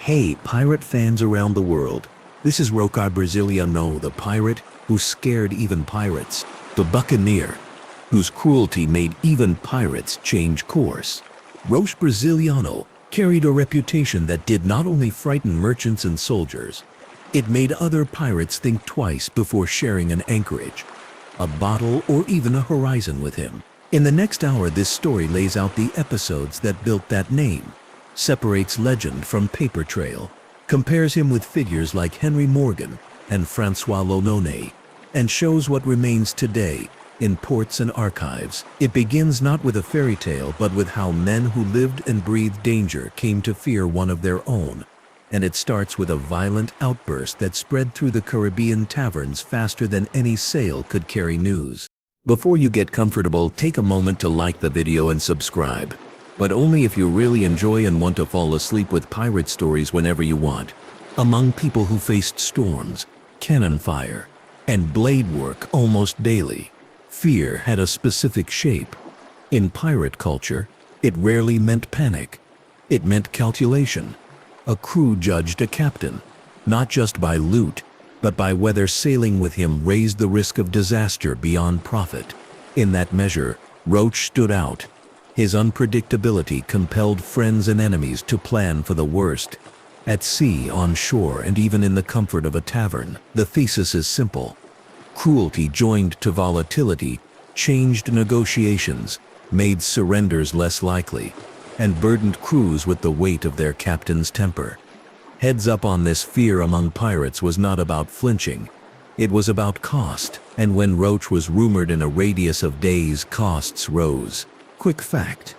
Hey, pirate fans around the world. This is Roche Braziliano, the pirate who scared even pirates. The buccaneer, whose cruelty made even pirates change course. Roche Braziliano carried a reputation that did not only frighten merchants and soldiers, it made other pirates think twice before sharing an anchorage, a bottle, or even a horizon with him. In the next hour, this story lays out the episodes that built that name, separates legend from paper trail, compares him with figures like Henry Morgan and Francois Lolone, and shows what remains today in ports and archives. It begins not with a fairy tale, but with how men who lived and breathed danger came to fear one of their own. And it starts with a violent outburst that spread through the Caribbean taverns faster than any sail could carry news. Before you get comfortable, take a moment to like the video and subscribe. But only if you really enjoy and want to fall asleep with pirate stories whenever you want. Among people who faced storms, cannon fire, and blade work almost daily, fear had a specific shape. In pirate culture, it rarely meant panic. It meant calculation. A crew judged a captain, not just by loot, but by whether sailing with him raised the risk of disaster beyond profit. In that measure, Roche stood out. His unpredictability compelled friends and enemies to plan for the worst. At sea, on shore, and even in the comfort of a tavern, the thesis is simple. Cruelty joined to volatility changed negotiations, made surrenders less likely, and burdened crews with the weight of their captain's temper. Heads up on this: fear among pirates was not about flinching. It was about cost, and when Roche was rumored in a radius of days, costs rose. Quick fact: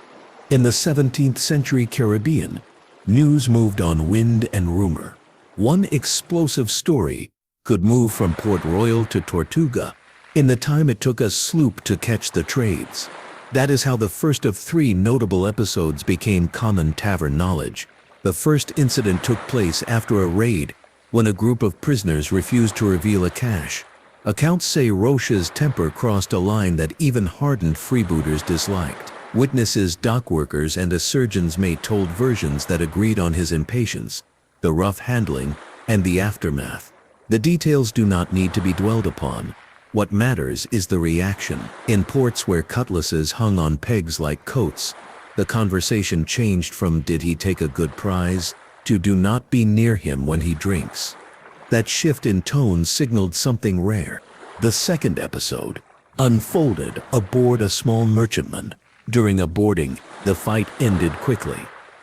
in the 17th century Caribbean, news moved on wind and rumor. One explosive story could move from Port Royal to Tortuga in the time it took a sloop to catch the trades. That is how the first of 3 notable episodes became common tavern knowledge. The first incident took place after a raid, when a group of prisoners refused to reveal a cache. Accounts say Roche's temper crossed a line that even hardened freebooters disliked. Witnesses, dockworkers, and a surgeon's mate told versions that agreed on his impatience, the rough handling, and the aftermath. The details do not need to be dwelled upon. What matters is the reaction. In ports where cutlasses hung on pegs like coats, the conversation changed from "did he take a good prize?" to "do not be near him when he drinks." That shift in tone signaled something rare. The second episode unfolded aboard a small merchantman. During a boarding, the fight ended quickly.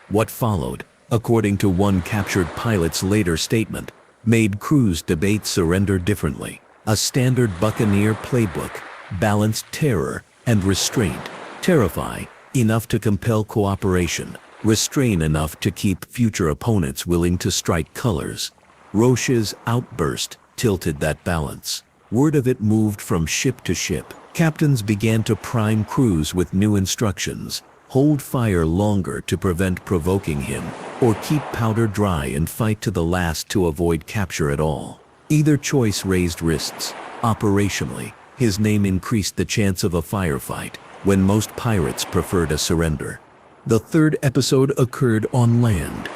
What followed, according to one captured pilot's later statement, made crews debate surrender differently. A standard buccaneer playbook balanced terror and restraint. Terrify enough to compel cooperation, restrain enough to keep future opponents willing to strike colors. Roche's outburst tilted that balance. Word of it moved from ship to ship. Captains began to prime crews with new instructions: hold fire longer to prevent provoking him, or keep powder dry and fight to the last to avoid capture at all. Either choice raised risks. Operationally, his name increased the chance of a firefight when most pirates preferred a surrender. The third episode occurred on land.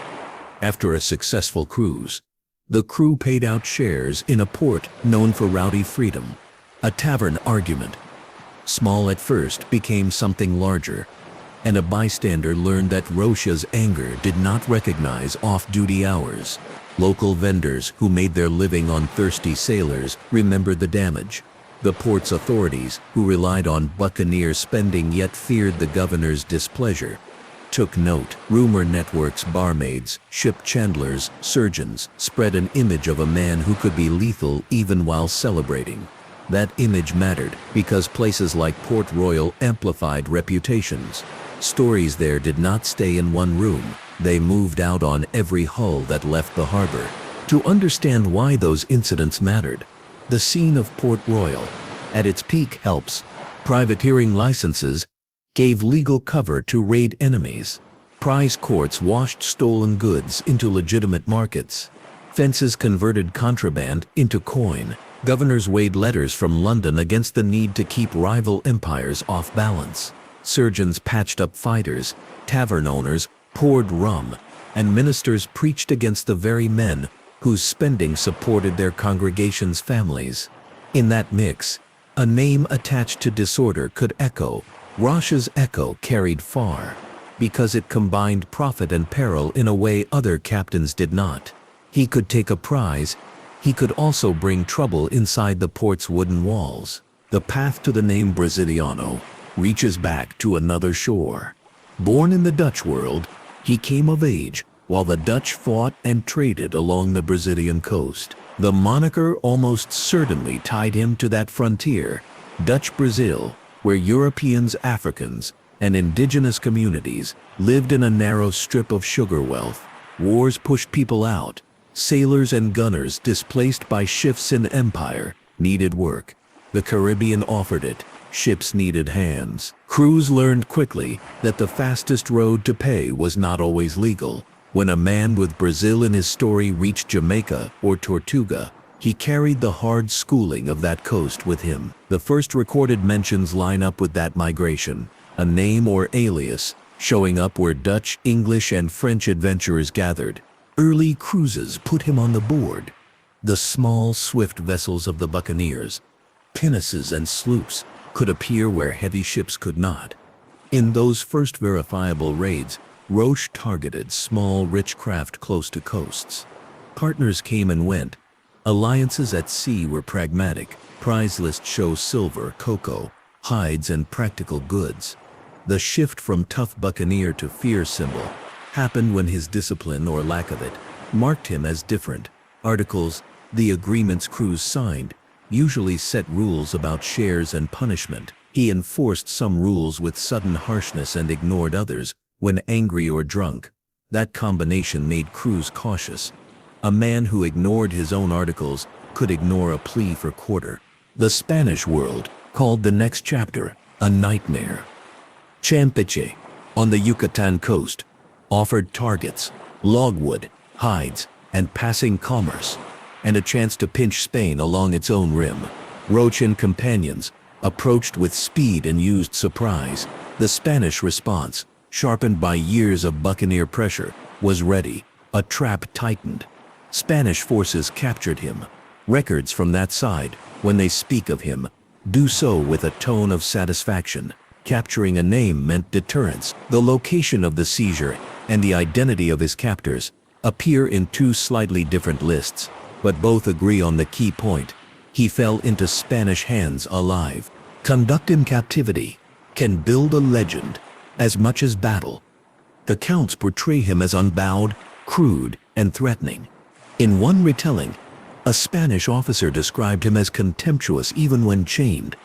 After a successful cruise, the crew paid out shares in a port known for rowdy freedom. A tavern argument, small at first, became something larger, and a bystander learned that Roche's anger did not recognize off-duty hours. Local vendors who made their living on thirsty sailors remembered the damage. The port's authorities, who relied on buccaneer spending yet feared the governor's displeasure, took note. Rumor networks, barmaids, ship chandlers, surgeons spread an image of a man who could be lethal even while celebrating. That image mattered because places like Port Royal amplified reputations. Stories there did not stay in one room. They moved out on every hull that left the harbor. To understand why those incidents mattered, the scene of Port Royal at its peak helps. Privateering licenses gave legal cover to raid enemies. Prize courts washed stolen goods into legitimate markets. Fences converted contraband into coin. Governors weighed letters from London against the need to keep rival empires off balance. Surgeons patched up fighters. Tavern owners poured rum. and ministers preached against the very men whose spending supported their congregations' families. In that mix, a name attached to disorder could echo. Roche's echo carried far, because it combined profit and peril in a way other captains did not. He could take a prize, he could also bring trouble inside the port's wooden walls. The path to the name Braziliano reaches back to another shore. Born in the Dutch world, he came of age while the Dutch fought and traded along the Brazilian coast. The moniker almost certainly tied him to that frontier, Dutch Brazil, where Europeans, Africans, and indigenous communities lived in a narrow strip of sugar wealth. Wars pushed people out. Sailors and gunners displaced by shifts in empire needed work. The Caribbean offered it. Ships needed hands. Crews learned quickly that the fastest road to pay was not always legal. When a man with Brazil in his story reached Jamaica or Tortuga, he carried the hard schooling of that coast with him. The first recorded mentions line up with that migration, a name or alias showing up where Dutch, English, and French adventurers gathered. Early cruises put him on the board. The small, swift vessels of the buccaneers, pinnaces and sloops, could appear where heavy ships could not. In those first verifiable raids, Roche targeted small, rich craft close to coasts. Partners came and went. Alliances at sea were pragmatic. Prize lists show silver, cocoa, hides, and practical goods. The shift from tough buccaneer to fear symbol happened when his discipline, or lack of it, marked him as different. Articles, the agreements crews signed, usually set rules about shares and punishment. He enforced some rules with sudden harshness and ignored others when angry or drunk. That combination made crews cautious. A man who ignored his own articles could ignore a plea for quarter. The Spanish world called the next chapter a nightmare. Campeche, on the Yucatan coast, offered targets, logwood, hides, and passing commerce, and a chance to pinch Spain along its own rim. Roche and companions approached with speed and used surprise. The Spanish response, sharpened by years of buccaneer pressure, was ready. A trap tightened. Spanish forces captured him. Records from that side, when they speak of him, do so with a tone of satisfaction. Capturing a name meant deterrence. The location of the seizure and the identity of his captors appear in two slightly different lists, but both agree on the key point. He fell into Spanish hands alive. Conduct in captivity can build a legend as much as battle. Accounts portray him as unbowed, crude, and threatening. In one retelling, a Spanish officer described him as contemptuous even when chained,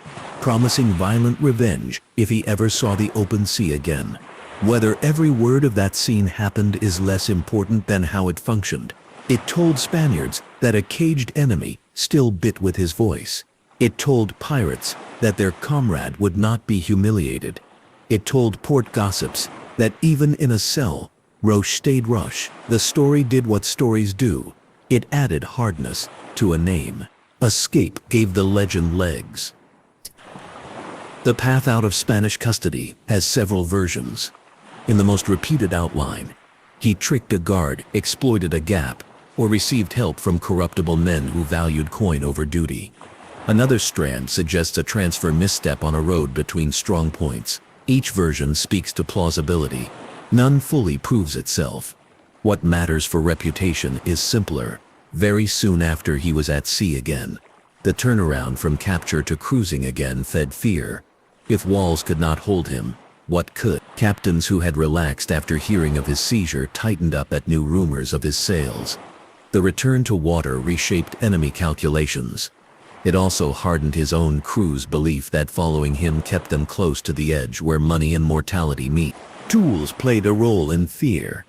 promising violent revenge if he ever saw the open sea again. Whether every word of that scene happened is less important than how it functioned. It told Spaniards that a caged enemy still bit with his voice. It told pirates that their comrade would not be humiliated. It told port gossips that even in a cell, Roche stayed Roche. The story did what stories do. It added hardness to a name. Escape gave the legend legs. The path out of Spanish custody has several versions. In the most repeated outline, he tricked a guard, exploited a gap, or received help from corruptible men who valued coin over duty. Another strand suggests a transfer misstep on a road between strong points. Each version speaks to plausibility. None fully proves itself. What matters for reputation is simpler. Very soon after he was at sea again. The turnaround from capture to cruising again fed fear. If walls could not hold him, what could? Captains who had relaxed after hearing of his seizure tightened up at new rumors of his sails. The return to water reshaped enemy calculations. It also hardened his own crew's belief that following him kept them close to the edge where money and mortality meet. Tools played a role in fear.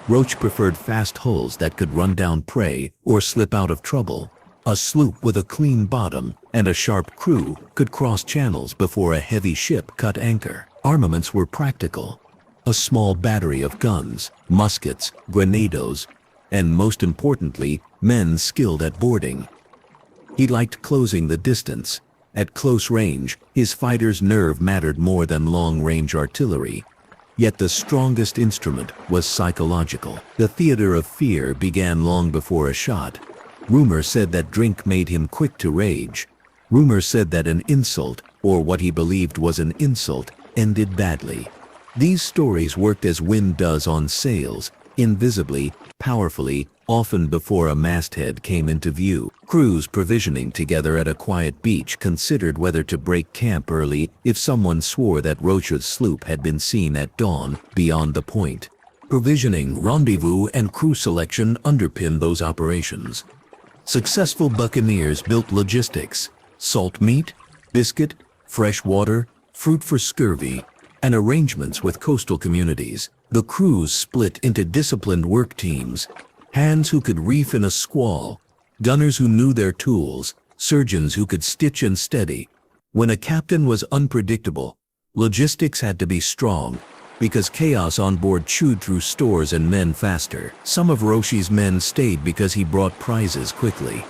Roche preferred fast hulls that could run down prey or slip out of trouble. A sloop with a clean bottom and a sharp crew could cross channels before a heavy ship cut anchor. Armaments were practical. A small battery of guns, muskets, grenados, and most importantly, men skilled at boarding. He liked closing the distance. At close range, his fighter's nerve mattered more than long-range artillery. Yet the strongest instrument was psychological. The theater of fear began long before a shot. Rumor said that drink made him quick to rage. Rumor said that an insult, or what he believed was an insult, ended badly. These stories worked as wind does on sails, invisibly, powerfully, often before a masthead came into view. Crews provisioning together at a quiet beach considered whether to break camp early if someone swore that Roche's sloop had been seen at dawn beyond the point. Provisioning, rendezvous, and crew selection underpinned those operations. Successful buccaneers built logistics: salt meat, biscuit, fresh water, fruit for scurvy, and arrangements with coastal communities. The crews split into disciplined work teams: hands who could reef in a squall, gunners who knew their tools, surgeons who could stitch and steady. When a captain was unpredictable, logistics had to be strong, because chaos on board chewed through stores and men faster. Some of Roche's men stayed because he brought prizes quickly.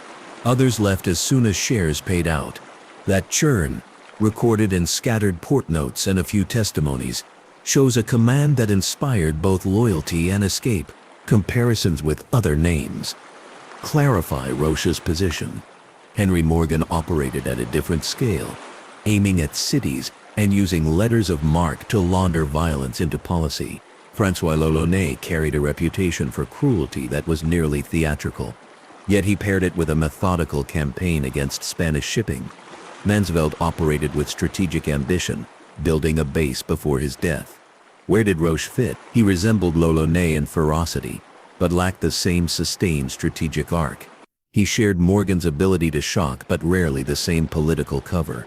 Others left as soon as shares paid out. That churn, recorded in scattered port notes and a few testimonies, shows a command that inspired both loyalty and escape. Comparisons with other names clarify Roche's position. Henry Morgan operated at a different scale, aiming at cities and using letters of marque to launder violence into policy. François Lolonet carried a reputation for cruelty that was nearly theatrical, yet he paired it with a methodical campaign against Spanish shipping. Mansveld operated with strategic ambition, building a base before his death. Where did Roche fit? He resembled Lolonet in ferocity, but lacked the same sustained strategic arc. He shared Morgan's ability to shock, but rarely the same political cover.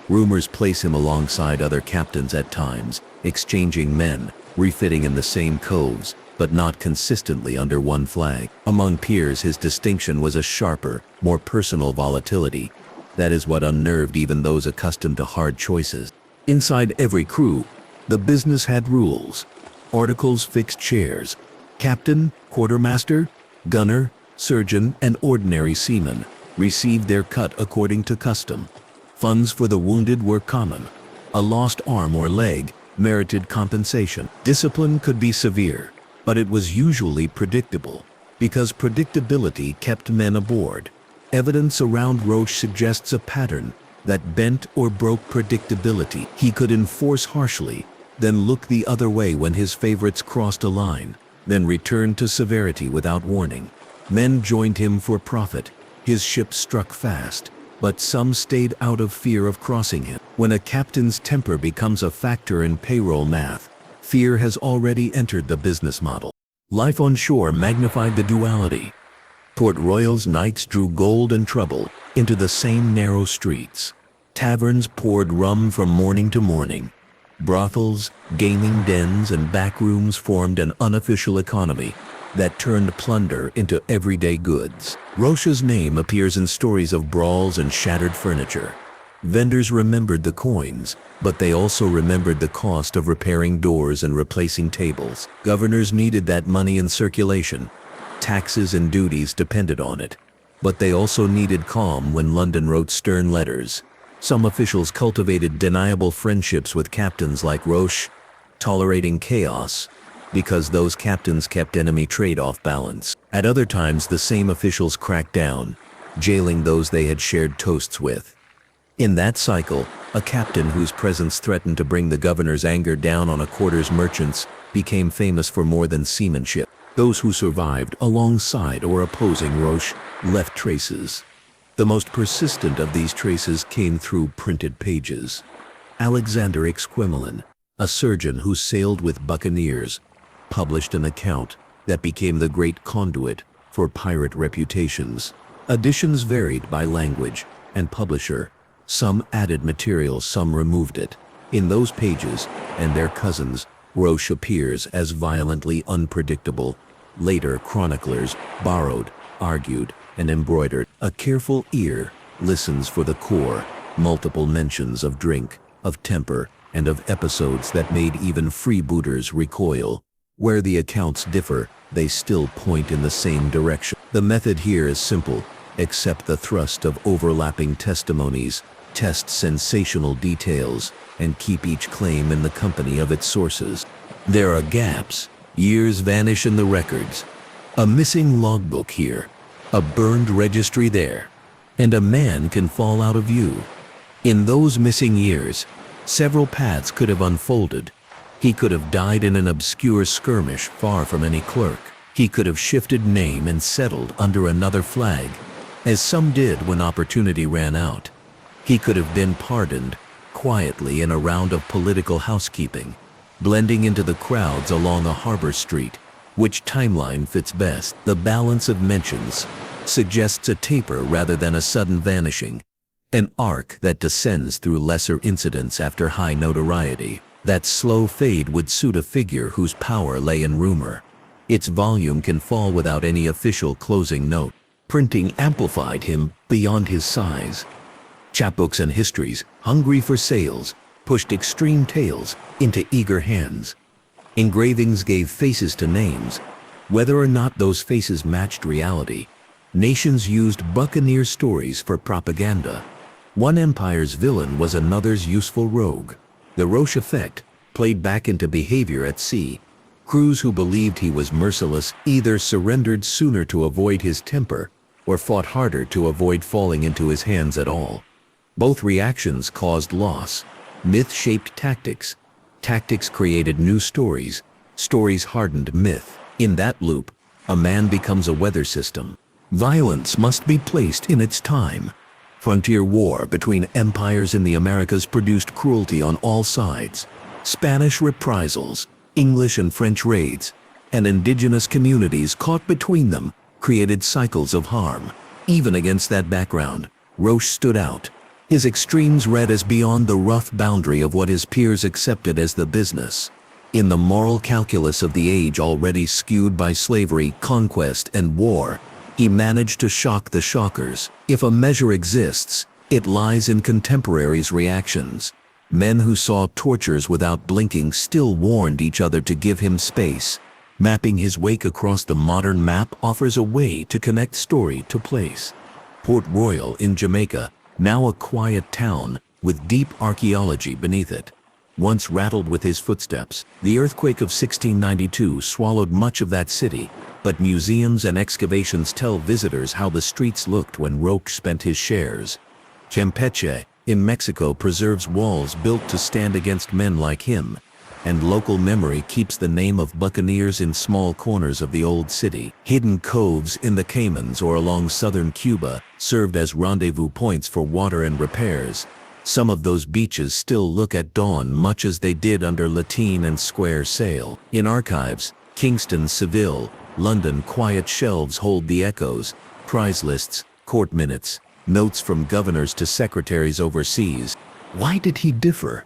Rumors place him alongside other captains at times, exchanging men, refitting in the same coves, but not consistently under one flag. Among peers, his distinction was a sharper, more personal volatility. That is what unnerved even those accustomed to hard choices. Inside every crew, the business had rules. Articles fixed shares. Captain, quartermaster, gunner, surgeon, and ordinary seaman received their cut according to custom. Funds for the wounded were common. A lost arm or leg merited compensation. Discipline could be severe, but it was usually predictable, because predictability kept men aboard. Evidence around Roche suggests a pattern that bent or broke predictability. He could enforce harshly, then look the other way when his favorites crossed a line, then return to severity without warning. Men joined him for profit. His ship struck fast, but some stayed out of fear of crossing him. When a captain's temper becomes a factor in payroll math, fear has already entered the business model. Life on shore magnified the duality. Port Royal's nights drew gold and trouble into the same narrow streets. Taverns poured rum from morning to morning. Brothels, gaming dens, and backrooms formed an unofficial economy that turned plunder into everyday goods. Roche's name appears in stories of brawls and shattered furniture. Vendors remembered the coins, but they also remembered the cost of repairing doors and replacing tables. Governors needed that money in circulation. Taxes and duties depended on it, but they also needed calm when London wrote stern letters. Some officials cultivated deniable friendships with captains like Roche, tolerating chaos, because those captains kept enemy trade off balance. At other times, the same officials cracked down, jailing those they had shared toasts with. In that cycle, a captain whose presence threatened to bring the governor's anger down on a quarter's merchants became famous for more than seamanship. Those who survived alongside or opposing Roche left traces. The most persistent of these traces came through printed pages. Alexander Exquemelin, a surgeon who sailed with buccaneers, published an account that became the great conduit for pirate reputations. Editions varied by language and publisher. Some added material, some removed it. In those pages, and their cousins, Roche appears as violently unpredictable. Later chroniclers borrowed, argued, and embroidered. A careful ear listens for the core, multiple mentions of drink, of temper, and of episodes that made even freebooters recoil. Where the accounts differ, they still point in the same direction. The method here is simple: accept the thrust of overlapping testimonies, test sensational details, and keep each claim in the company of its sources. There are gaps, years vanish in the records. A missing logbook here, a burned registry there, and a man can fall out of view. In those missing years, several paths could have unfolded. He could have died in an obscure skirmish far from any clerk. He could have shifted name and settled under another flag, as some did when opportunity ran out. He could have been pardoned, quietly in a round of political housekeeping, blending into the crowds along a harbor street. Which timeline fits best? The balance of mentions suggests a taper rather than a sudden vanishing, an arc that descends through lesser incidents after high notoriety. That slow fade would suit a figure whose power lay in rumor. Its volume can fall without any official closing note. Printing amplified him beyond his size. Chapbooks and histories, hungry for sales, pushed extreme tales into eager hands. Engravings gave faces to names. Whether or not those faces matched reality, nations used buccaneer stories for propaganda. One empire's villain was another's useful rogue. The Roche effect played back into behavior at sea. Crews who believed he was merciless either surrendered sooner to avoid his temper or fought harder to avoid falling into his hands at all. Both reactions caused loss. Myth shaped tactics. Tactics created new stories. Stories hardened myth. In that loop, a man becomes a weather system. Violence must be placed in its time. Frontier war between empires in the Americas produced cruelty on all sides. Spanish reprisals, English and French raids, and indigenous communities caught between them created cycles of harm. Even against that background, Roche stood out. His extremes read as beyond the rough boundary of what his peers accepted as the business. In the moral calculus of the age already skewed by slavery, conquest, and war, he managed to shock the shockers. If a measure exists, it lies in contemporaries' reactions. Men who saw tortures without blinking still warned each other to give him space. Mapping his wake across the modern map offers a way to connect story to place. Port Royal in Jamaica, now a quiet town with deep archaeology beneath it. Once rattled with his footsteps, the earthquake of 1692 swallowed much of that city, but museums and excavations tell visitors how the streets looked when Roche spent his shares. Campeche, in Mexico, preserves walls built to stand against men like him, and local memory keeps the name of buccaneers in small corners of the old city. Hidden coves in the Caymans or along southern Cuba served as rendezvous points for water and repairs. Some of those beaches still look at dawn much as they did under lateen and square sail. In archives, Kingston, Seville, London, quiet shelves hold the echoes, prize lists, court minutes, notes from governors to secretaries overseas. Why did he differ?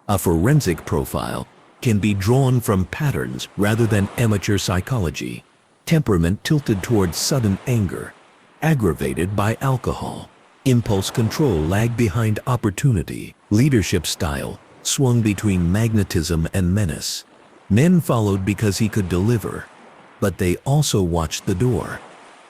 A forensic profile can be drawn from patterns rather than amateur psychology. Temperament tilted towards sudden anger, aggravated by alcohol. Impulse control lagged behind opportunity. Leadership style swung between magnetism and menace. Men followed because he could deliver, but they also watched the door.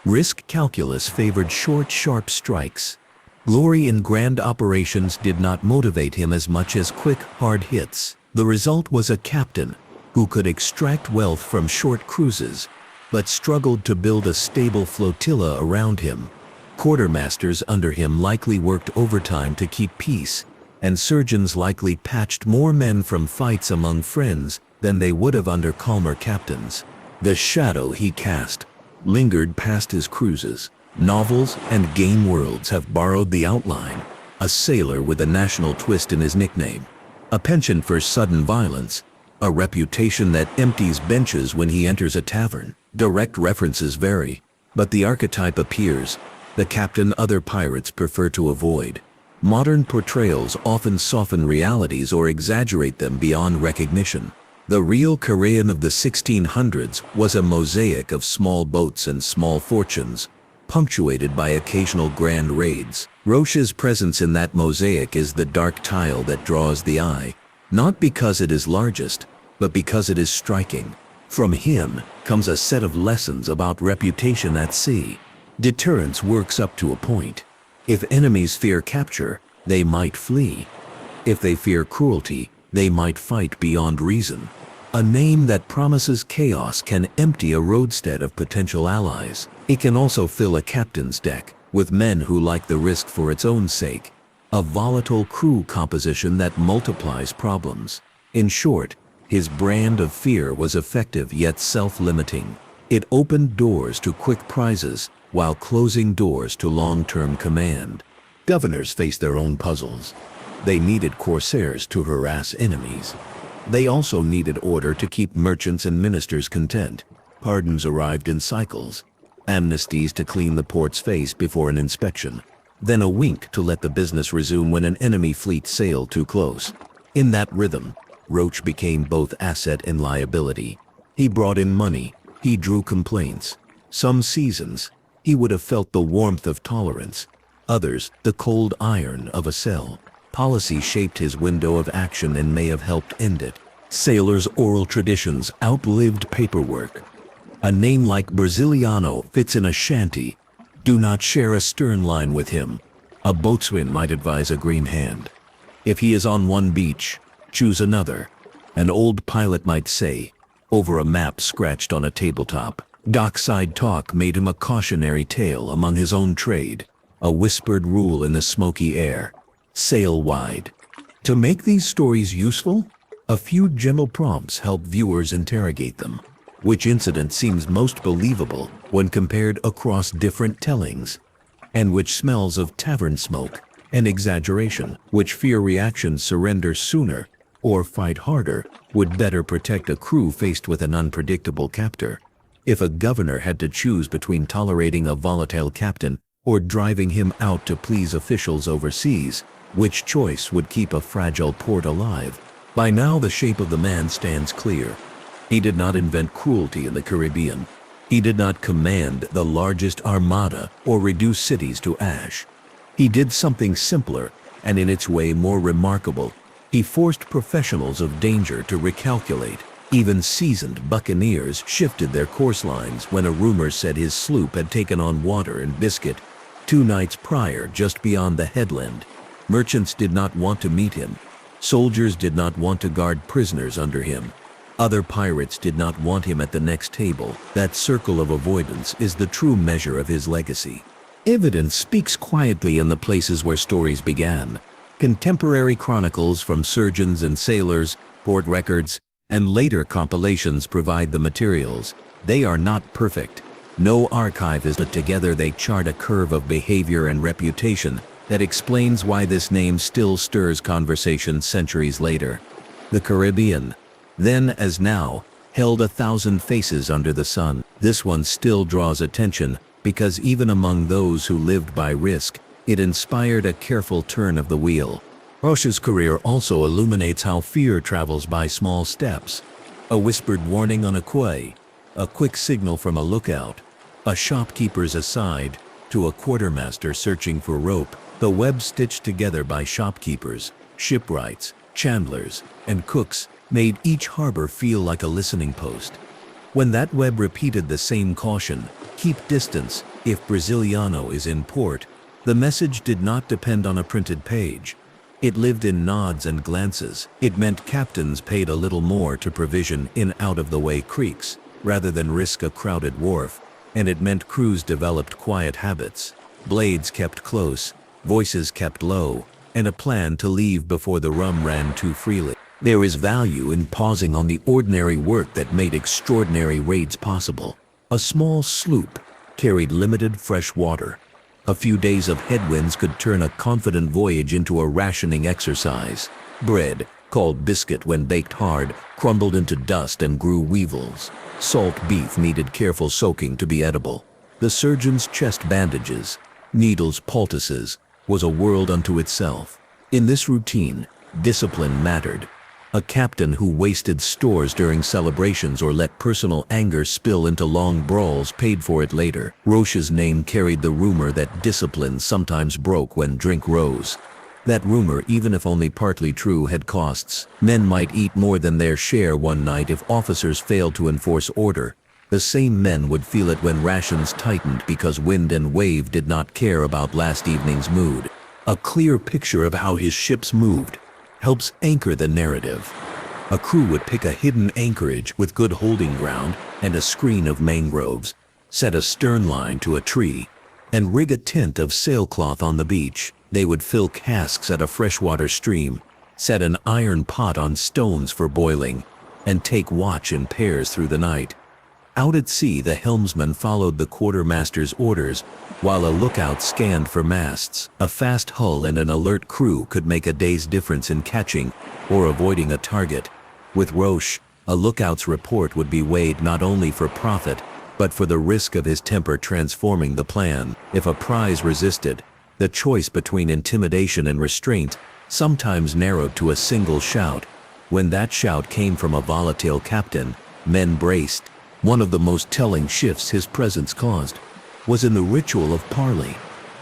Risk calculus favored short, sharp strikes. Glory in grand operations did not motivate him as much as quick, hard hits. The result was a captain who could extract wealth from short cruises, but struggled to build a stable flotilla around him. Quartermasters under him likely worked overtime to keep peace, and surgeons likely patched more men from fights among friends than they would have under calmer captains. The shadow he cast lingered past his cruises. Novels and game worlds have borrowed the outline. A sailor with a national twist in his nickname. A penchant for sudden violence. A reputation that empties benches when he enters a tavern. Direct references vary, but the archetype appears. The captain other pirates prefer to avoid. Modern portrayals often soften realities or exaggerate them beyond recognition. The real Korean of the 1600s was a mosaic of small boats and small fortunes, punctuated by occasional grand raids. Roche's presence in that mosaic is the dark tile that draws the eye, not because it is largest, but because it is striking. From him comes a set of lessons about reputation at sea. Deterrence works up to a point. If enemies fear capture, they might flee. If they fear cruelty, they might fight beyond reason. A name that promises chaos can empty a roadstead of potential allies. It can also fill a captain's deck with men who like the risk for its own sake. A volatile crew composition that multiplies problems. In short, his brand of fear was effective yet self-limiting. It opened doors to quick prizes while closing doors to long-term command. Governors faced their own puzzles. They needed corsairs to harass enemies. They also needed order to keep merchants and ministers content. Pardons arrived in cycles. Amnesties to clean the port's face before an inspection. Then a wink to let the business resume when an enemy fleet sailed too close. In that rhythm, Roche became both asset and liability. He brought in money. He drew complaints. Some seasons, he would have felt the warmth of tolerance. Others, the cold iron of a cell. Policy shaped his window of action and may have helped end it. Sailors' oral traditions outlived paperwork. A name like Braziliano fits in a shanty. Do not share a stern line with him. A boatswain might advise a green hand. If he is on one beach, choose another. An old pilot might say, over a map scratched on a tabletop. Dockside talk made him a cautionary tale among his own trade. A whispered rule in the smoky air. Sail wide. To make these stories useful, a few gentle prompts help viewers interrogate them. Which incident seems most believable when compared across different tellings? And which smells of tavern smoke and exaggeration? Which fear reactions surrender sooner or fight harder would better protect a crew faced with an unpredictable captor? If a governor had to choose between tolerating a volatile captain or driving him out to please officials overseas, which choice would keep a fragile port alive? By now the shape of the man stands clear. He did not invent cruelty in the Caribbean. He did not command the largest armada or reduce cities to ash. He did something simpler and in its way more remarkable. He forced professionals of danger to recalculate. Even seasoned buccaneers shifted their course lines when a rumor said his sloop had taken on water and biscuit 2 nights prior just beyond the headland. Merchants did not want to meet him. Soldiers did not want to guard prisoners under him. Other pirates did not want him at the next table. That circle of avoidance is the true measure of his legacy. Evidence speaks quietly in the places where stories began. Contemporary chronicles from surgeons and sailors, port records, and later compilations provide the materials. They are not perfect. No archive is put together. They chart a curve of behavior and reputation that explains why this name still stirs conversation centuries later. The Caribbean, then as now, held 1,000 faces under the sun. This one still draws attention because even among those who lived by risk, it inspired a careful turn of the wheel. Roche's career also illuminates how fear travels by small steps. A whispered warning on a quay, a quick signal from a lookout, a shopkeeper's aside to a quartermaster searching for rope. The web stitched together by shopkeepers, shipwrights, chandlers, and cooks made each harbor feel like a listening post. When that web repeated the same caution, keep distance if Braziliano is in port, the message did not depend on a printed page. It lived in nods and glances. It meant captains paid a little more to provision in out-of-the-way creeks rather than risk a crowded wharf, and it meant crews developed quiet habits. Blades kept close, voices kept low, and a plan to leave before the rum ran too freely. There is value in pausing on the ordinary work that made extraordinary raids possible. A small sloop carried limited fresh water. A few days of headwinds could turn a confident voyage into a rationing exercise. Bread, called biscuit when baked hard, crumbled into dust and grew weevils. Salt beef needed careful soaking to be edible. The surgeon's chest bandages, needles, poultices, was a world unto itself. In this routine, discipline mattered. A captain who wasted stores during celebrations or let personal anger spill into long brawls paid for it later. Roche's name carried the rumor that discipline sometimes broke when drink rose. That rumor, even if only partly true, had costs. Men might eat more than their share one night if officers failed to enforce order. The same men would feel it when rations tightened because wind and wave did not care about last evening's mood. A clear picture of how his ships moved helps anchor the narrative. A crew would pick a hidden anchorage with good holding ground and a screen of mangroves, set a stern line to a tree, and rig a tent of sailcloth on the beach. They would fill casks at a freshwater stream, set an iron pot on stones for boiling, and take watch in pairs through the night. Out at sea, the helmsman followed the quartermaster's orders, while a lookout scanned for masts. A fast hull and an alert crew could make a day's difference in catching or avoiding a target. With Roche, a lookout's report would be weighed not only for profit, but for the risk of his temper transforming the plan. If a prize resisted, the choice between intimidation and restraint sometimes narrowed to a single shout. When that shout came from a volatile captain, men braced. One of the most telling shifts his presence caused was in the ritual of parley.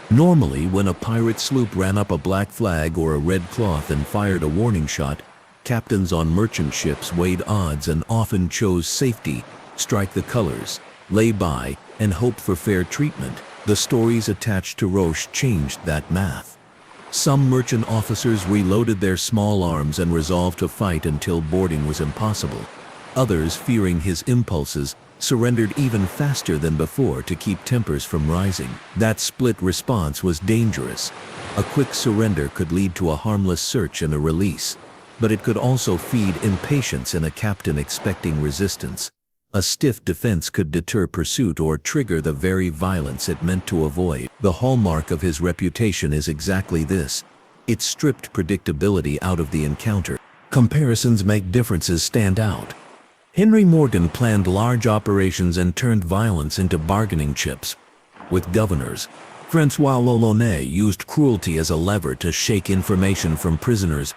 Normally, when a pirate sloop ran up a black flag or a red cloth and fired a warning shot, captains on merchant ships weighed odds and often chose safety, strike the colors, lay by, and hope for fair treatment. The stories attached to Roche changed that math. Some merchant officers reloaded their small arms and resolved to fight until boarding was impossible. Others, fearing his impulses, surrendered even faster than before to keep tempers from rising. That split response was dangerous. A quick surrender could lead to a harmless search and a release, but it could also feed impatience in a captain expecting resistance. A stiff defense could deter pursuit or trigger the very violence it meant to avoid. The hallmark of his reputation is exactly this. It stripped predictability out of the encounter. Comparisons make differences stand out. Henry Morgan planned large operations and turned violence into bargaining chips. With governors, François L'Olonnais used cruelty as a lever to shake information from prisoners,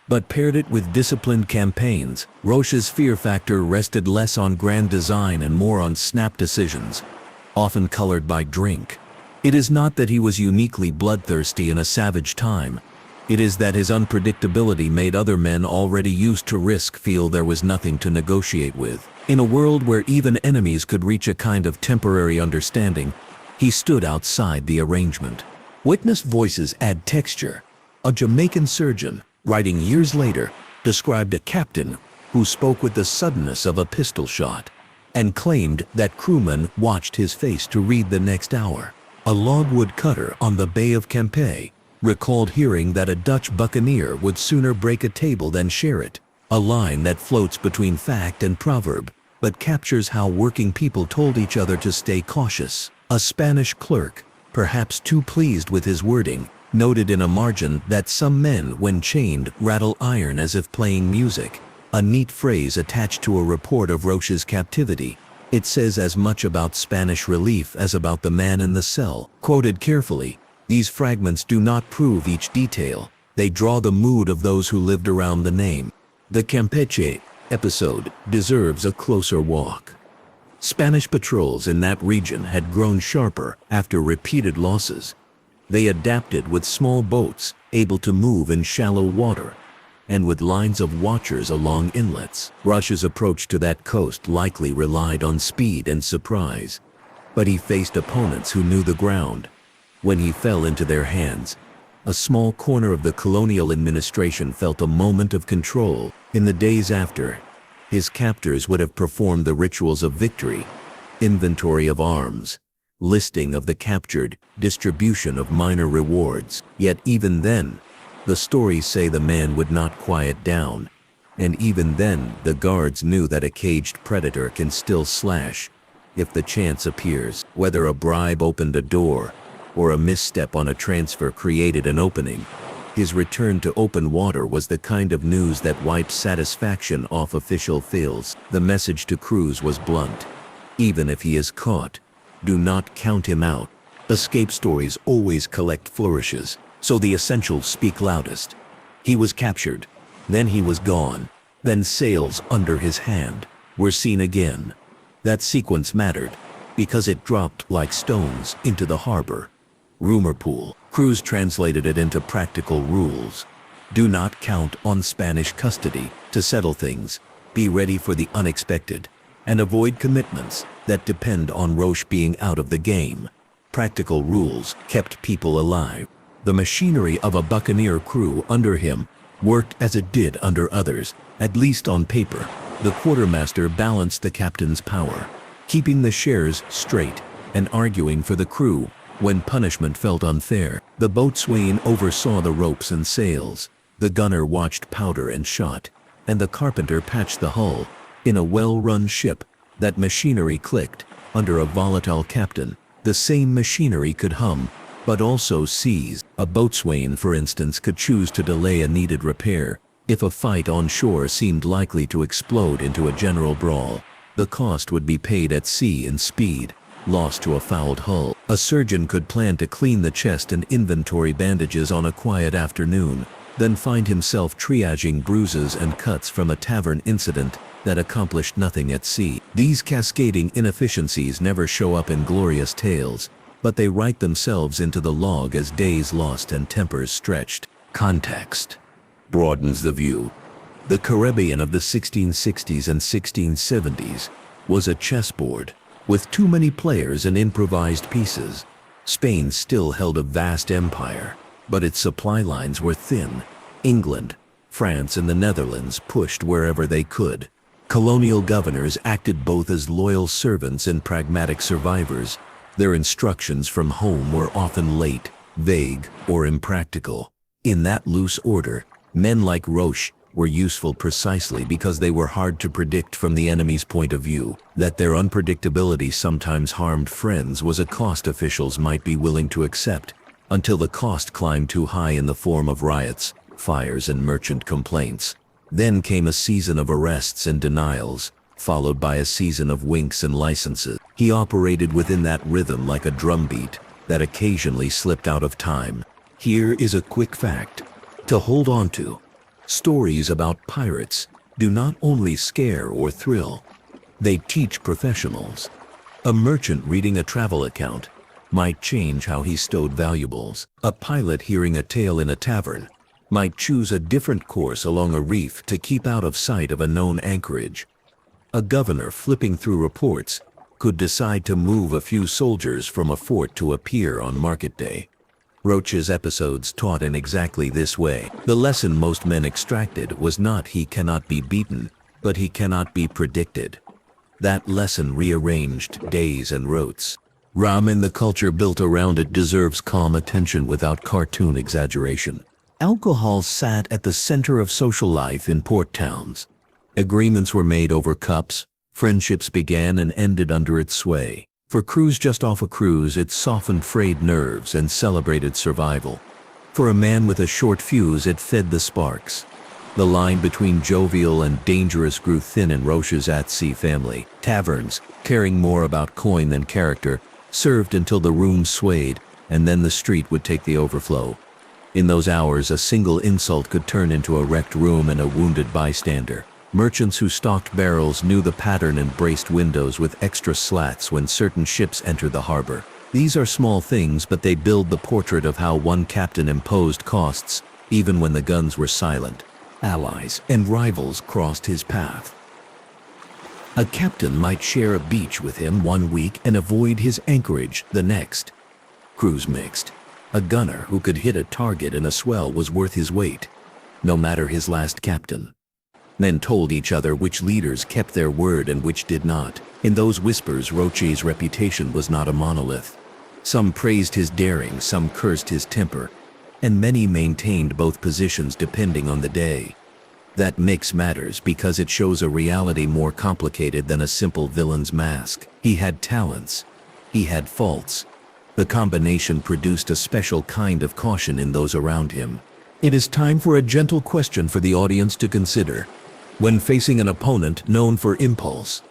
but paired it with disciplined campaigns. Roche's fear factor rested less on grand design and more on snap decisions, often colored by drink. It is not that he was uniquely bloodthirsty in a savage time. It is that his unpredictability made other men already used to risk feel there was nothing to negotiate with. In a world where even enemies could reach a kind of temporary understanding, he stood outside the arrangement. Witness voices add texture. A Jamaican surgeon, writing years later, described a captain who spoke with the suddenness of a pistol shot and claimed that crewmen watched his face to read the next hour. A logwood cutter on the Bay of Campeche recalled hearing that a Dutch buccaneer would sooner break a table than share it, a line that floats between fact and proverb, but captures how working people told each other to stay cautious. A Spanish clerk, perhaps too pleased with his wording, noted in a margin that some men, when chained, rattle iron as if playing music, a neat phrase attached to a report of Roche's captivity. It says as much about Spanish relief as about the man in the cell. Quoted carefully, these fragments do not prove each detail. They draw the mood of those who lived around the name. The Campeche episode deserves a closer walk. Spanish patrols in that region had grown sharper after repeated losses. They adapted with small boats, able to move in shallow water, and with lines of watchers along inlets. Roche's approach to that coast likely relied on speed and surprise, but he faced opponents who knew the ground. When he fell into their hands, a small corner of the colonial administration felt a moment of control. In the days after, his captors would have performed the rituals of victory, inventory of arms, listing of the captured, distribution of minor rewards. Yet even then, the stories say the man would not quiet down, and even then the guards knew that a caged predator can still slash if the chance appears. Whether a bribe opened a door or a misstep on a transfer created an opening, his return to open water was the kind of news that wiped satisfaction off official files. The message to crews was blunt. Even if he is caught, do not count him out. Escape stories always collect flourishes, so the essentials speak loudest. He was captured, then he was gone, then sails under his hand were seen again. That sequence mattered, because it dropped like stones into the harbor. Rumor pool. Crews translated it into practical rules. Do not count on Spanish custody to settle things. Be ready for the unexpected, and avoid commitments that depend on Roche being out of the game. Practical rules kept people alive. The machinery of a buccaneer crew under him worked as it did under others. At least on paper, the quartermaster balanced the captain's power, keeping the shares straight and arguing for the crew when punishment felt unfair. The boatswain oversaw the ropes and sails, the gunner watched powder and shot, and the carpenter patched the hull. In a well-run ship, that machinery clicked. Under a volatile captain, the same machinery could hum, but also seize. A boatswain, for instance, could choose to delay a needed repair. If a fight on shore seemed likely to explode into a general brawl, the cost would be paid at sea in speed, lost to a fouled hull. A surgeon could plan to clean the chest and inventory bandages on a quiet afternoon, then find himself triaging bruises and cuts from a tavern incident that accomplished nothing at sea. These cascading inefficiencies never show up in glorious tales, but they write themselves into the log as days lost and tempers stretched. Context broadens the view. The Caribbean of the 1660s and 1670s was a chessboard with too many players and improvised pieces. Spain still held a vast empire, but its supply lines were thin. England, France, and the Netherlands pushed wherever they could. Colonial governors acted both as loyal servants and pragmatic survivors. Their instructions from home were often late, vague, or impractical. In that loose order, men like Roche were useful precisely because they were hard to predict from the enemy's point of view. That their unpredictability sometimes harmed friends was a cost officials might be willing to accept, until the cost climbed too high in the form of riots, fires, and merchant complaints. Then came a season of arrests and denials, followed by a season of winks and licenses. He operated within that rhythm like a drumbeat that occasionally slipped out of time. Here is a quick fact to hold on to. Stories about pirates do not only scare or thrill, they teach professionals. A merchant reading a travel account might change how he stowed valuables. A pilot hearing a tale in a tavern might choose a different course along a reef to keep out of sight of a known anchorage. A governor flipping through reports could decide to move a few soldiers from a fort to a pier on market day. Roche's episodes taught in exactly this way. The lesson most men extracted was not he cannot be beaten, but he cannot be predicted. That lesson rearranged days and routes. Ramen, the culture built around it, deserves calm attention without cartoon exaggeration. Alcohol sat at the center of social life in port towns. Agreements were made over cups, friendships began and ended under its sway. For crews just off a cruise, it softened frayed nerves and celebrated survival. For a man with a short fuse, it fed the sparks. The line between jovial and dangerous grew thin in Roche's at-sea family. Taverns, caring more about coin than character, served until the room swayed, and then the street would take the overflow. In those hours, a single insult could turn into a wrecked room and a wounded bystander. Merchants who stocked barrels knew the pattern and braced windows with extra slats when certain ships entered the harbor. These are small things, but they build the portrait of how one captain imposed costs, even when the guns were silent. Allies and rivals crossed his path. A captain might share a beach with him one week and avoid his anchorage the next. Crews mixed. A gunner who could hit a target in a swell was worth his weight, no matter his last captain. Men told each other which leaders kept their word and which did not. In those whispers, Roche's reputation was not a monolith. Some praised his daring, some cursed his temper, and many maintained both positions depending on the day. That mix matters because it shows a reality more complicated than a simple villain's mask. He had talents. He had faults. The combination produced a special kind of caution in those around him. It is time for a gentle question for the audience to consider. When facing an opponent known for impulse,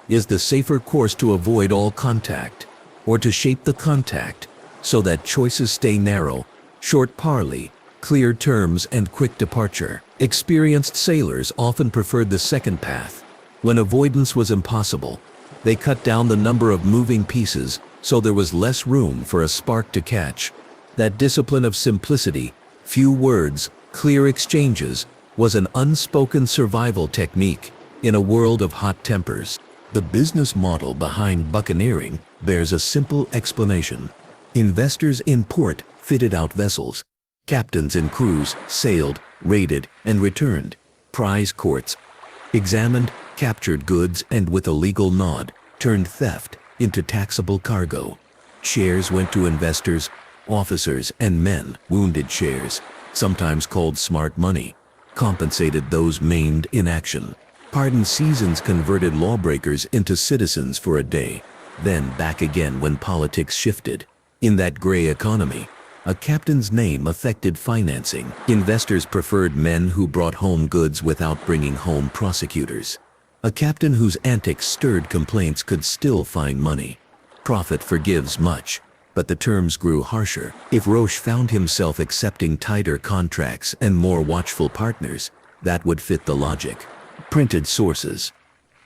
is the safer course to avoid all contact, or to shape the contact so that choices stay narrow, short parley, clear terms, and quick departure? Experienced sailors often preferred the second path. When avoidance was impossible, they cut down the number of moving pieces so there was less room for a spark to catch. That discipline of simplicity, few words, clear exchanges, was an unspoken survival technique in a world of hot tempers. The business model behind buccaneering bears a simple explanation. Investors in port fitted out vessels. Captains and crews sailed, raided, and returned. Prize courts examined, captured goods, and with a legal nod, turned theft into taxable cargo. Shares went to investors, officers, and men. Wounded shares, sometimes called smart money, compensated those maimed in action. Pardon seasons converted lawbreakers into citizens for a day, then back again when politics shifted. In that gray economy, a captain's name affected financing. Investors preferred men who brought home goods without bringing home prosecutors. A captain whose antics stirred complaints could still find money. Profit forgives much, but the terms grew harsher. If Roche found himself accepting tighter contracts and more watchful partners, that would fit the logic. Printed sources,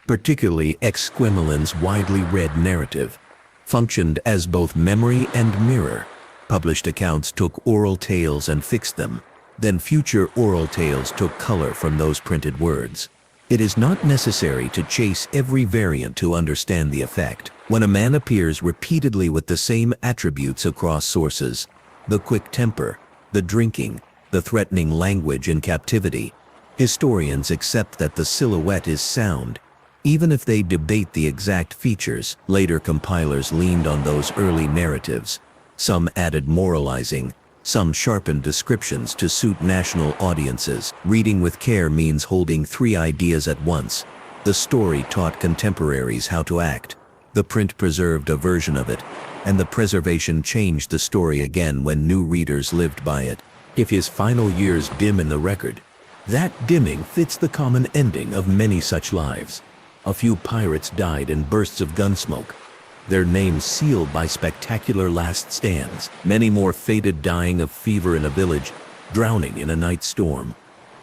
particularly Exquemelin's widely read narrative, functioned as both memory and mirror. Published accounts took oral tales and fixed them. Then future oral tales took color from those printed words. It is not necessary to chase every variant to understand the effect. When a man appears repeatedly with the same attributes across sources, the quick temper, the drinking, the threatening language in captivity, historians accept that the silhouette is sound, even if they debate the exact features. Later compilers leaned on those early narratives. Some added moralizing, some sharpened descriptions to suit national audiences. Reading with care means holding three ideas at once. The story taught contemporaries how to act. The print preserved a version of it, and the preservation changed the story again when new readers lived by it. If his final years dim in the record, that dimming fits the common ending of many such lives. A few pirates died in bursts of gunsmoke, their names sealed by spectacular last stands. Many more faded, dying of fever in a village, drowning in a night storm,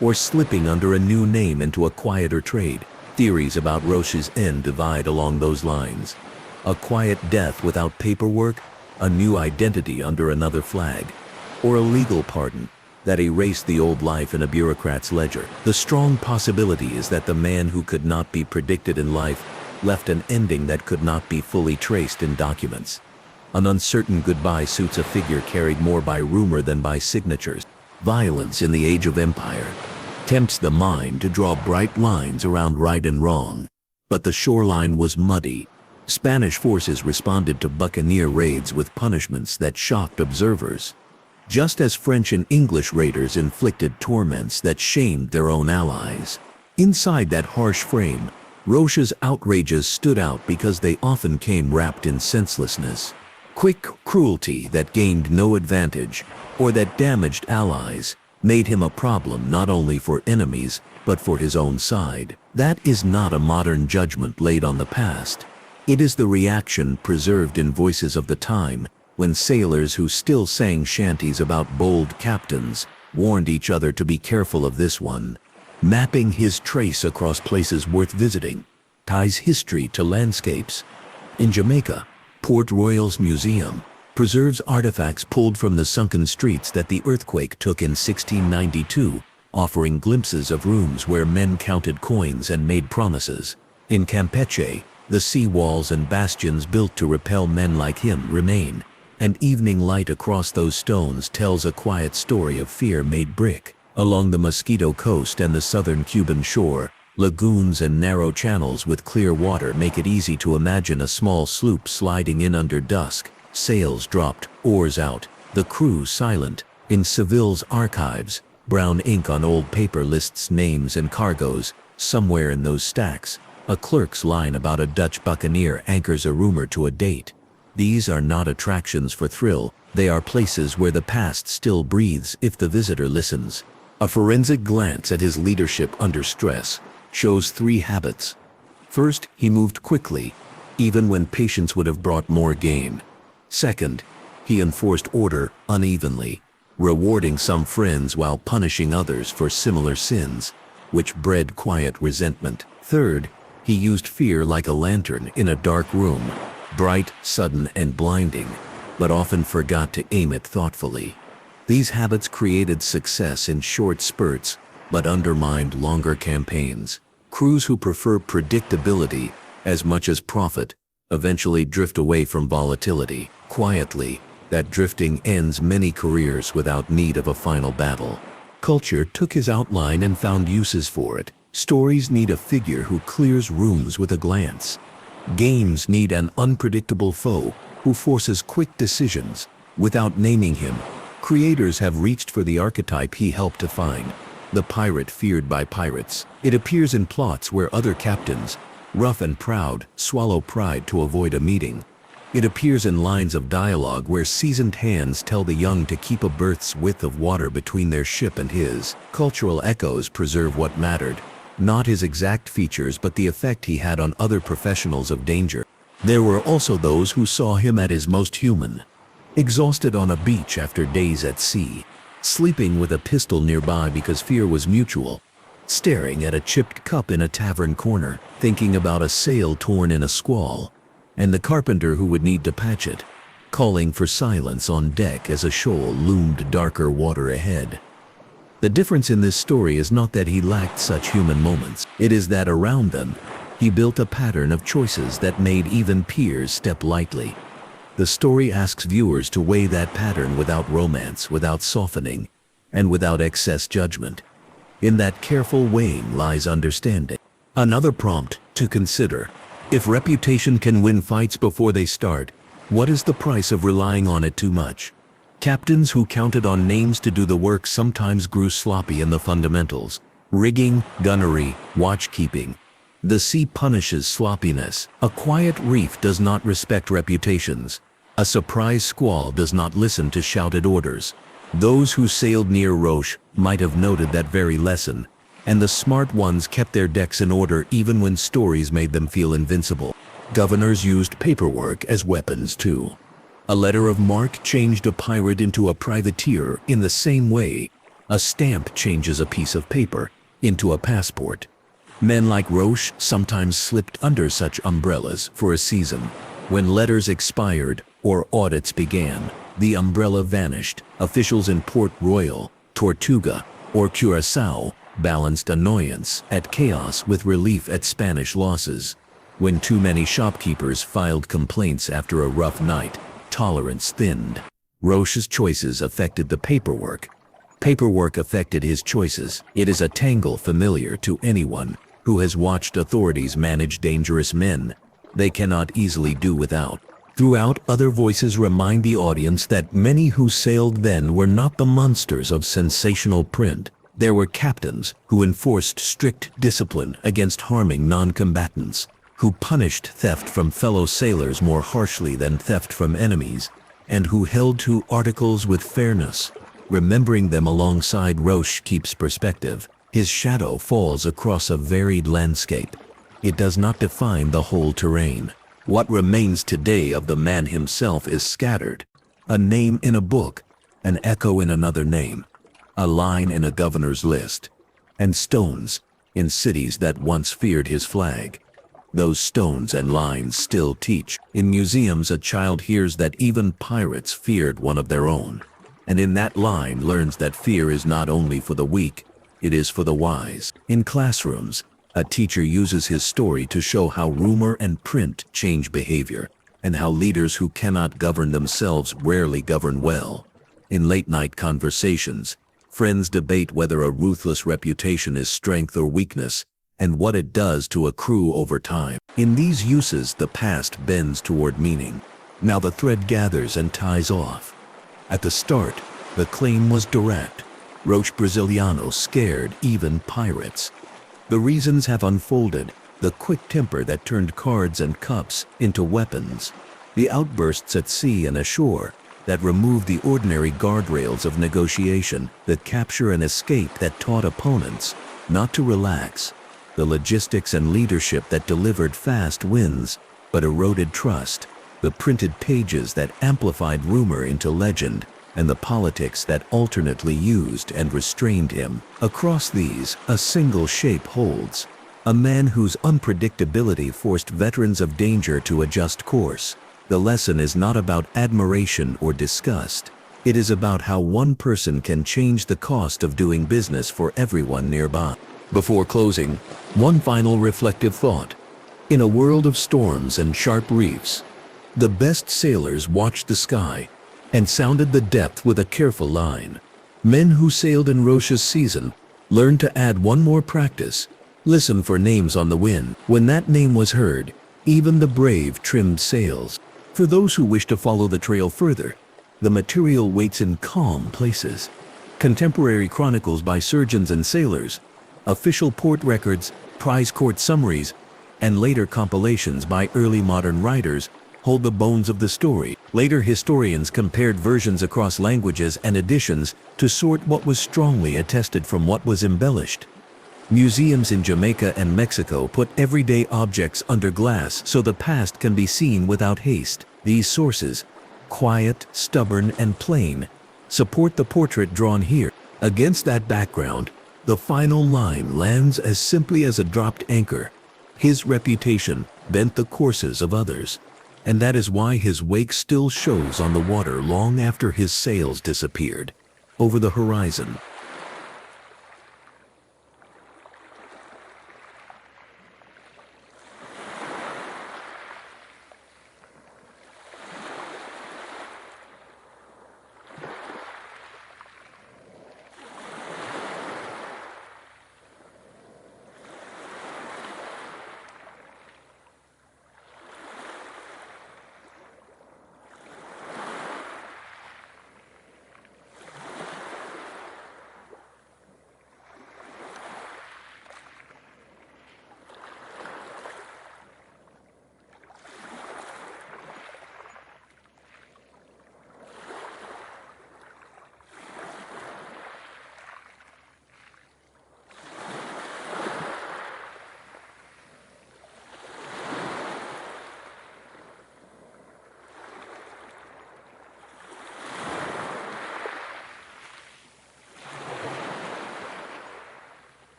or slipping under a new name into a quieter trade. Theories about Roche's end divide along those lines. A quiet death without paperwork, a new identity under another flag, or a legal pardon that erased the old life in a bureaucrat's ledger. The strong possibility is that the man who could not be predicted in life left an ending that could not be fully traced in documents. An uncertain goodbye suits a figure carried more by rumor than by signatures. Violence in the age of empire tempts the mind to draw bright lines around right and wrong. But the shoreline was muddy. Spanish forces responded to buccaneer raids with punishments that shocked observers, just as French and English raiders inflicted torments that shamed their own allies. Inside that harsh frame, Roche's outrages stood out because they often came wrapped in senselessness. Quick cruelty that gained no advantage, or that damaged allies, made him a problem not only for enemies, but for his own side. That is not a modern judgment laid on the past. It is the reaction preserved in voices of the time, when sailors who still sang shanties about bold captains warned each other to be careful of this one. Mapping his trace across places worth visiting ties history to landscapes. In Jamaica, Port Royal's museum preserves artifacts pulled from the sunken streets that the earthquake took in 1692, offering glimpses of rooms where men counted coins and made promises. In Campeche, the sea walls and bastions built to repel men like him remain, and evening light across those stones tells a quiet story of fear made brick. Along the Mosquito Coast and the southern Cuban shore, lagoons and narrow channels with clear water make it easy to imagine a small sloop sliding in under dusk, sails dropped, oars out, the crew silent. In Seville's archives, brown ink on old paper lists names and cargoes. Somewhere in those stacks, a clerk's line about a Dutch buccaneer anchors a rumor to a date. These are not attractions for thrill, they are places where the past still breathes if the visitor listens. A forensic glance at his leadership under stress shows three habits. First, he moved quickly, even when patience would have brought more gain. Second, he enforced order unevenly, rewarding some friends while punishing others for similar sins, which bred quiet resentment. Third, he used fear like a lantern in a dark room, bright, sudden, and blinding, but often forgot to aim it thoughtfully. These habits created success in short spurts, but undermined longer campaigns. Crews who prefer predictability as much as profit eventually drift away from volatility. Quietly, that drifting ends many careers without need of a final battle. Culture took his outline and found uses for it. Stories need a figure who clears rooms with a glance. Games need an unpredictable foe who forces quick decisions. Without naming him, creators have reached for the archetype he helped to find, the pirate feared by pirates. It appears in plots where other captains, rough and proud, swallow pride to avoid a meeting. It appears in lines of dialogue where seasoned hands tell the young to keep a berth's width of water between their ship and his. Cultural echoes preserve what mattered, not his exact features but the effect he had on other professionals of danger. There were also those who saw him at his most human. Exhausted on a beach after days at sea, sleeping with a pistol nearby because fear was mutual, staring at a chipped cup in a tavern corner, thinking about a sail torn in a squall, and the carpenter who would need to patch it, calling for silence on deck as a shoal loomed darker water ahead. The difference in this story is not that he lacked such human moments, it is that around them, he built a pattern of choices that made even peers step lightly. The story asks viewers to weigh that pattern without romance, without softening, and without excess judgment. In that careful weighing lies understanding. Another prompt to consider: if reputation can win fights before they start, what is the price of relying on it too much? Captains who counted on names to do the work sometimes grew sloppy in the fundamentals. Rigging, gunnery, watchkeeping. The sea punishes sloppiness. A quiet reef does not respect reputations. A surprise squall does not listen to shouted orders. Those who sailed near Roche might have noted that very lesson, and the smart ones kept their decks in order even when stories made them feel invincible. Governors used paperwork as weapons too. A letter of marque changed a pirate into a privateer in the same way a stamp changes a piece of paper into a passport. Men like Roche sometimes slipped under such umbrellas for a season. When letters expired or audits began, the umbrella vanished. Officials in Port Royal, Tortuga, or Curaçao balanced annoyance at chaos with relief at Spanish losses. When too many shopkeepers filed complaints after a rough night, tolerance thinned. Roche's choices affected the paperwork. Paperwork affected his choices. It is a tangle familiar to anyone who has watched authorities manage dangerous men. They cannot easily do without. Throughout, other voices remind the audience that many who sailed then were not the monsters of sensational print. There were captains who enforced strict discipline against harming non-combatants, who punished theft from fellow sailors more harshly than theft from enemies, and who held to articles with fairness. Remembering them alongside Roche keeps perspective. His shadow falls across a varied landscape. It does not define the whole terrain. What remains today of the man himself is scattered. A name in a book, an echo in another name, a line in a governor's list, and stones in cities that once feared his flag. Those stones and lines still teach. In museums, a child hears that even pirates feared one of their own, and in that line learns that fear is not only for the weak, it is for the wise. In classrooms, a teacher uses his story to show how rumor and print change behavior, and how leaders who cannot govern themselves rarely govern well. In late-night conversations, friends debate whether a ruthless reputation is strength or weakness, and what it does to accrue over time. In these uses, the past bends toward meaning. Now the thread gathers and ties off. At the start, the claim was direct. Roche Braziliano scared even pirates. The reasons have unfolded: the quick temper that turned cards and cups into weapons, the outbursts at sea and ashore that removed the ordinary guardrails of negotiation, the capture and escape that taught opponents not to relax, the logistics and leadership that delivered fast wins but eroded trust, the printed pages that amplified rumor into legend, and the politics that alternately used and restrained him. Across these, a single shape holds: a man whose unpredictability forced veterans of danger to adjust course. The lesson is not about admiration or disgust. It is about how one person can change the cost of doing business for everyone nearby. Before closing, one final reflective thought. In a world of storms and sharp reefs, the best sailors watched the sky and sounded the depth with a careful line. Men who sailed in Roche's season learned to add one more practice: Listen for names on the wind. When that name was heard, even the brave trimmed sails. For those who wish to follow the trail further, the material waits in calm places. Contemporary chronicles by surgeons and sailors, official port records, prize court summaries, and later compilations by early modern writers hold the bones of the story. Later historians compared versions across languages and editions to sort what was strongly attested from what was embellished. Museums in Jamaica and Mexico put everyday objects under glass so the past can be seen without haste. These sources, quiet, stubborn, and plain, support the portrait drawn here. Against that background, the final line lands as simply as a dropped anchor. His reputation bent the courses of others, and that is why his wake still shows on the water long after his sails disappeared over the horizon.